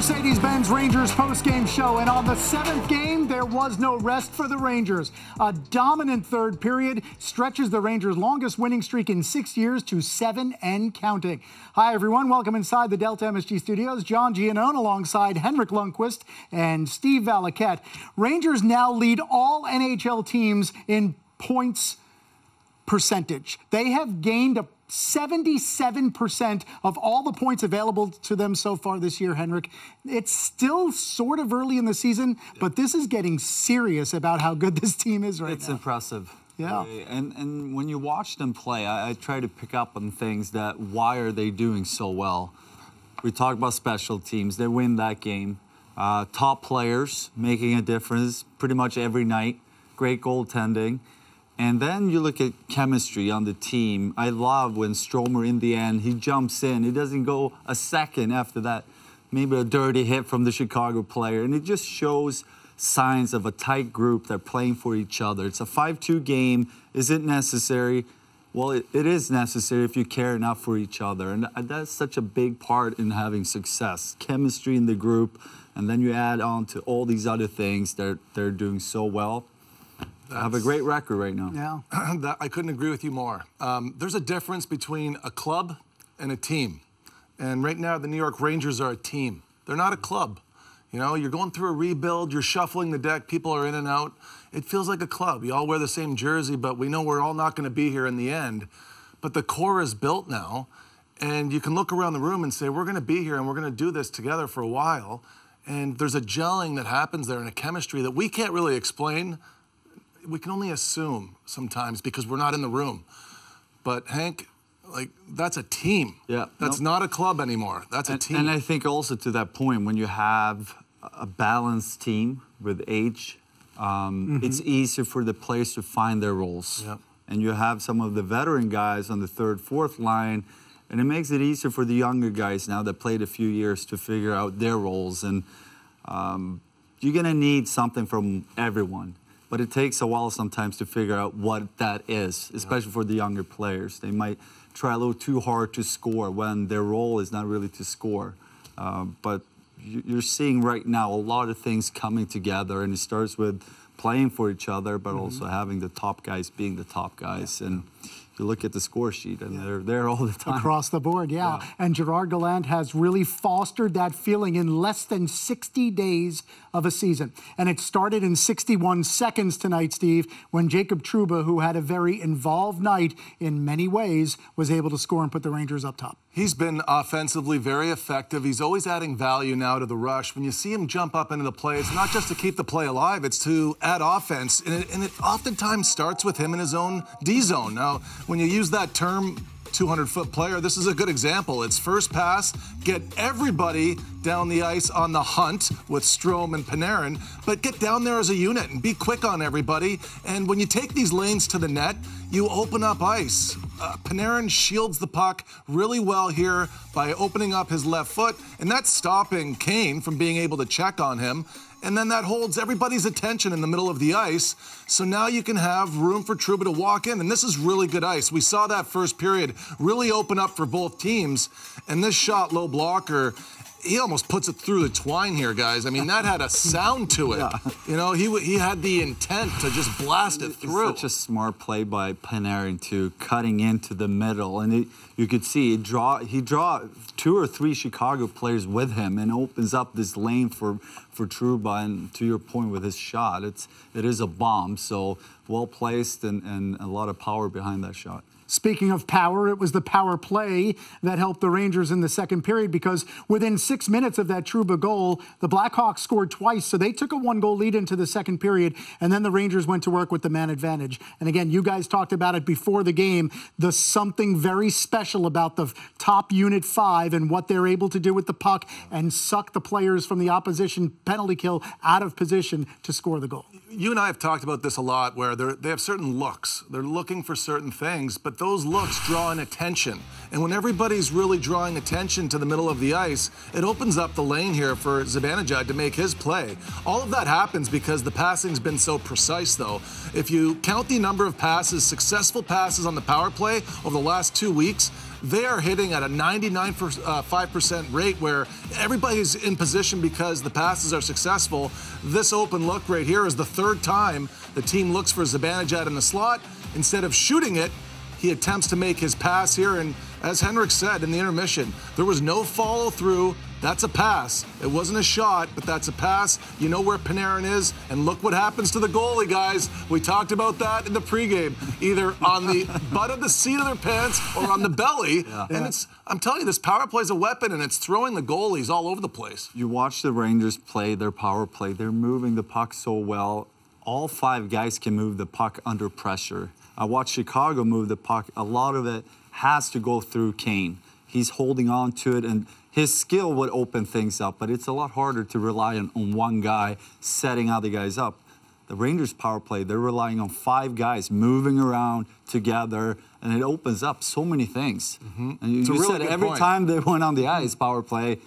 Mercedes-Benz Rangers postgame show, and on the 7th game, there was no rest for the Rangers. A dominant third period stretches the Rangers' longest winning streak in 6 years to 7 and counting. Hi, everyone. Welcome inside the Delta MSG studios. John Giannone alongside Henrik Lundqvist and Steve Valiquette. Rangers now lead all NHL teams in points percentage. They have gained 77% of all the points available to them so far this year, Henrik. It's still sort of early in the season, but this is getting serious about how good this team is right now. It's impressive. Yeah. And when you watch them play, I try to pick up on things that why are they doing so well. We talk about special teams. They win that game. Top players making a difference pretty much every night. Great goaltending. And then you look at chemistry on the team. I love when Stromer, in the end, he jumps in. He doesn't go a second after that, maybe a dirty hit from the Chicago player. And it just shows signs of a tight group. They're playing for each other. It's a 5-2 game. Is it necessary? Well, it is necessary if you care enough for each other. And that's such a big part in having success. Chemistry in the group. And then you add on to all these other things. They're doing so well. Have a great record right now. Yeah, I couldn't agree with you more. There's a difference between a club and a team. And right now, the New York Rangers are a team. They're not a club. You know, you're going through a rebuild, you're shuffling the deck, people are in and out. It feels like a club. You all wear the same jersey, but we know we're all not going to be here in the end. But the core is built now, and you can look around the room and say, we're going to be here and we're going to do this together for a while. And there's a gelling that happens there and a chemistry that we can't really explain. We can only assume sometimes because we're not in the room. But Hank, like, that's a team. Yeah. That's not a club anymore. That's a team. And I think also to that point, when you have a balanced team with age, it's easier for the players to find their roles. Yep. And you have some of the veteran guys on the third, fourth line, and it makes it easier for the younger guys now that played a few years to figure out their roles. And you're going to need something from everyone. But it takes a while sometimes to figure out what that is, especially for the younger players. They might try a little too hard to score when their role is not really to score. But you're seeing right now a lot of things coming together, and it starts with playing for each other, but also having the top guys being the top guys. And you look at the score sheet, and they're there all the time. Across the board, yeah. And Gerard Gallant has really fostered that feeling in less than 60 days of a season. And it started in 61 seconds tonight, Steve, when Jacob Trouba, who had a very involved night in many ways, was able to score and put the Rangers up top. He's been offensively very effective. He's always adding value now to the rush. When you see him jump up into the play, it's not just to keep the play alive, it's to add offense. And it oftentimes starts with him in his own D-zone. Now, when you use that term, 200-foot player, this is a good example. It's first pass, get everybody down the ice on the hunt with Strome and Panarin, but get down there as a unit and be quick on everybody. And when you take these lanes to the net, you open up ice. Panarin shields the puck really well here by opening up his left foot, and that's stopping Kane from being able to check on him. And then that holds everybody's attention in the middle of the ice. So now you can have room for Trouba to walk in. And this is really good ice. We saw that first period really open up for both teams. And this shot, low blocker, he almost puts it through the twine here, guys. I mean, that had a sound to it. Yeah. You know, he had the intent to just blast it through. It's such a smart play by Panarin, too, cutting into the middle. And you could see he draw 2 or 3 Chicago players with him and opens up this lane for Trouba. And to your point with his shot, it is a bomb. So well placed and a lot of power behind that shot. Speaking of power, it was the power play that helped the Rangers in the second period, because within 6 minutes of that Trouba goal, the Blackhawks scored twice, so they took a 1-goal lead into the second period, and then the Rangers went to work with the man advantage. And again, you guys talked about it before the game, there's something very special about the top unit 5 and what they're able to do with the puck and suck the players from the opposition penalty kill out of position to score the goal. You and I have talked about this a lot, where they have certain looks. They're looking for certain things, but those looks draw in attention. And when everybody's really drawing attention to the middle of the ice, it opens up the lane here for Zibanejad to make his play. All of that happens because the passing's been so precise, though. If you count the number of passes, successful passes on the power play over the last 2 weeks, they are hitting at a 99.5% rate where everybody's in position because the passes are successful. This open look right here is the third time the team looks for Zibanejad in the slot. Instead of shooting it, he attempts to make his pass here, and as Henrik said in the intermission, there was no follow through. That's a pass. It wasn't a shot, but that's a pass. You know where Panarin is, and look what happens to the goalie, guys. We talked about that in the pregame, either on the butt of the seat of their pants or on the belly. Yeah. And I'm telling you, this power play is a weapon, and it's throwing the goalies all over the place. You watch the Rangers play their power play. They're moving the puck so well. All 5 guys can move the puck under pressure. I watched Chicago move the puck. A lot of it has to go through Kane. He's holding on to it, and his skill would open things up, but it's a lot harder to rely on one guy setting other guys up. The Rangers power play, they're relying on 5 guys moving around together, and it opens up so many things. And you really said every time they went on the ice, power play,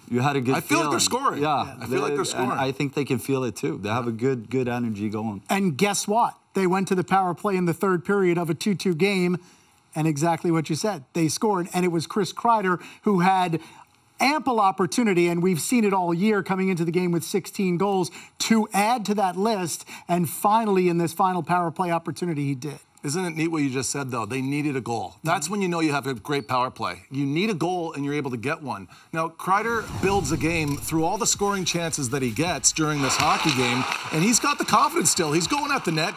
you had a good I feel like they're scoring. Yeah, I feel like they're scoring. I think they can feel it too. They have a good energy going. And guess what? They went to the power play in the third period of a 2-2 game, and exactly what you said. They scored, and it was Chris Kreider who had ample opportunity, and we've seen it all year coming into the game with 16 goals, to add to that list, and finally in this final power play opportunity he did. Isn't it neat what you just said, though? They needed a goal. That's when you know you have a great power play. You need a goal, and you're able to get one. Now, Kreider builds a game through all the scoring chances that he gets during this hockey game, and he's got the confidence still. He's going at the net,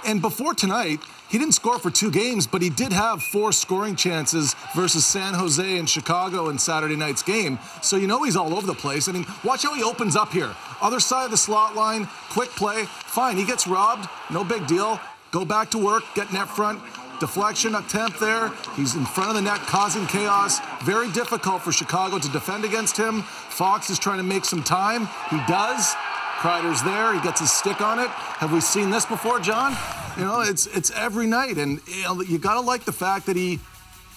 and before tonight, he didn't score for 2 games, but he did have 4 scoring chances versus San Jose and Chicago in Saturday night's game. So you know he's all over the place. I mean, watch how he opens up here. Other side of the slot line, quick play, fine. He gets robbed, no big deal. Go back to work, get net front, deflection attempt there. He's in front of the net, causing chaos. Very difficult for Chicago to defend against him. Fox is trying to make some time. He does. Kreider's there. He gets his stick on it. Have we seen this before, John? You know, it's every night, and you got to like the fact that he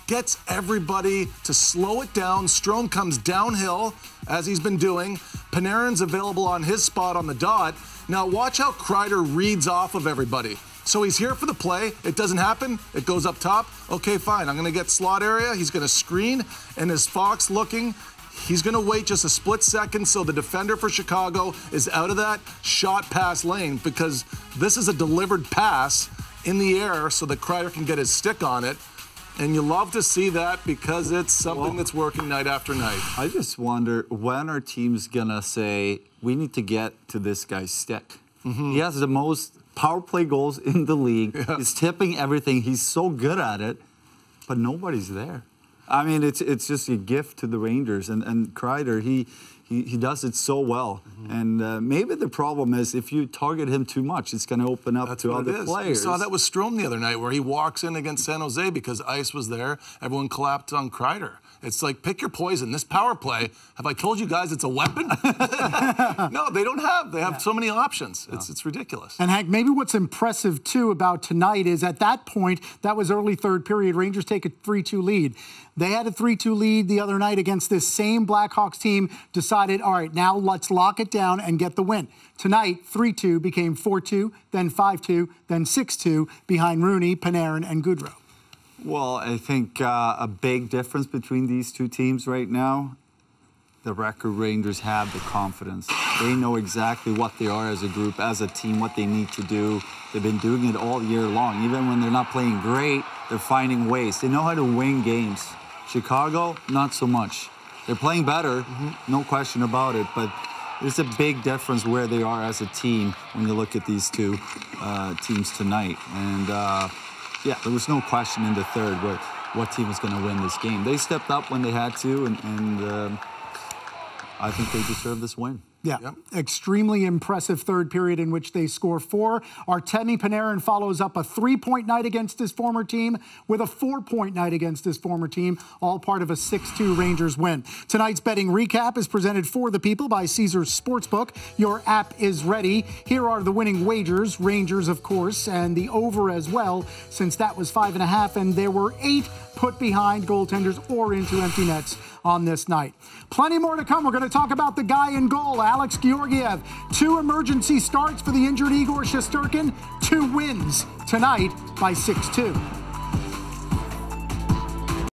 gets everybody to slow it down. Strome comes downhill, as he's been doing. Panarin's available on his spot on the dot. Now watch how Kreider reads off of everybody. So he's here for the play. It doesn't happen. It goes up top. Okay, fine. I'm going to get slot area. He's going to screen. And as Fox looking, he's going to wait just a split second so the defender for Chicago is out of that shot pass lane, because this is a delivered pass in the air so that Kreider can get his stick on it. And you love to see that because it's something that's working night after night. I just wonder when our team's going to say, we need to get to this guy's stick. He has the most power play goals in the league. Yeah. He's tipping everything. He's so good at it, but nobody's there. I mean, it's just a gift to the Rangers. And Kreider, he does it so well. And maybe the problem is if you target him too much, it's going to open up to other players. We saw that with Strome the other night where he walks in against San Jose because ice was there. Everyone collapsed on Kreider. It's like, pick your poison. This power play, have I told you guys it's a weapon? No, they don't have. They have so many options. It's ridiculous. And Hank, maybe what's impressive, too, about tonight is at that point, that was early third period, Rangers take a 3-2 lead. They had a 3-2 lead the other night against this same Blackhawks team, decided, all right, now let's lock it down and get the win. Tonight, 3-2 became 4-2, then 5-2, then 6-2 behind Rooney, Panarin, and Goodrow. Well, I think a big difference between these two teams right now, the record Rangers have the confidence. They know exactly what they are as a group, as a team, what they need to do. They've been doing it all year long. Even when they're not playing great, they're finding ways. They know how to win games. Chicago, not so much. They're playing better, no question about it, but there's a big difference where they are as a team when you look at these two teams tonight. And yeah, there was no question in the third what team was going to win this game. They stepped up when they had to, and I think they deserve this win. Yeah, Yep. Extremely impressive third period in which they score 4. Artemi Panarin follows up a 3-point night against his former team with a 4-point night against his former team, all part of a 6-2 Rangers win. Tonight's betting recap is presented for the people by Caesars Sportsbook. Your app is ready. Here are the winning wagers. Rangers, of course, and the over as well, since that was 5.5, and there were 8 put behind goaltenders or into empty nets on this night. Plenty more to come. We're going to talk about the guy in goal, Alex Georgiev. 2 emergency starts for the injured Igor Shesterkin. 2 wins tonight by 6-2.